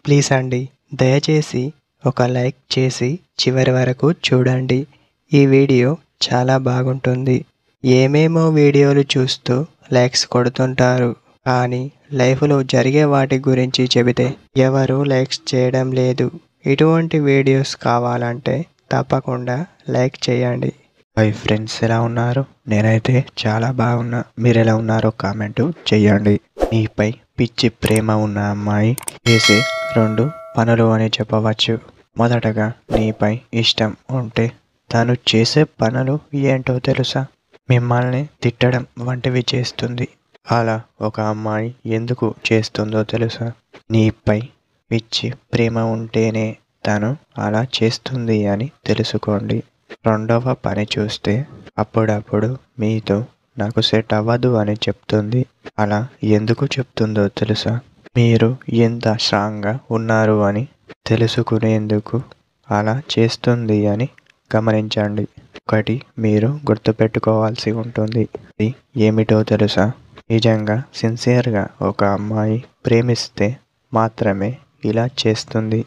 Please అండి, దయచేసి ఒక లైక్ చేసి చివరి వరకు చూడండి. ఈ వీడియో చాలా బాగుంటుంది. ఏమేమో వీడియోలు చూస్తూ లైక్స్ కొడుతుంటారు, కానీ లైఫ్లో జరిగే వాటి గురించి చెబితే ఎవరు లైక్స్ చేయడం లేదు. ఇటువంటి వీడియోస్ కావాలంటే తప్పకుండా లైక్ చేయండి. హాయ్ ఫ్రెండ్స్, ఎలా ఉన్నారు? నేనైతే చాలా బాగున్నా. మీరు ఎలా ఉన్నారో కామెంట్ చేయండి. నీపై పిచ్చి ప్రేమ ఉన్న అమ్మాయి చేసే 2 పనులు అని చెప్పవచ్చు. మొదటగా, నీపై ఇష్టం ఉంటే తను చేసే పనులు ఏంటో తెలుసా? మిమ్మల్ని తిట్టడం వంటివి చేస్తుంది. అలా ఒక అమ్మాయి ఎందుకు చేస్తుందో తెలుసా? నీపై పిచ్చి ప్రేమ ఉంటేనే తను అలా చేస్తుంది అని తెలుసుకోండి. రెండవ పని చూస్తే, అప్పుడప్పుడు మీతో నాకు సెట్ అవ్వదు అని చెప్తుంది. అలా ఎందుకు చెప్తుందో తెలుసా? మీరు ఎంత స్ట్రాంగ్గా ఉన్నారు అని తెలుసుకునేందుకు అలా చేస్తుంది అని గమనించండి. ఒకటి మీరు గుర్తుపెట్టుకోవాల్సి ఉంటుంది. అది ఏమిటో తెలుసా? నిజంగా సిన్సియర్గా ఒక అమ్మాయి ప్రేమిస్తే మాత్రమే ఇలా చేస్తుంది.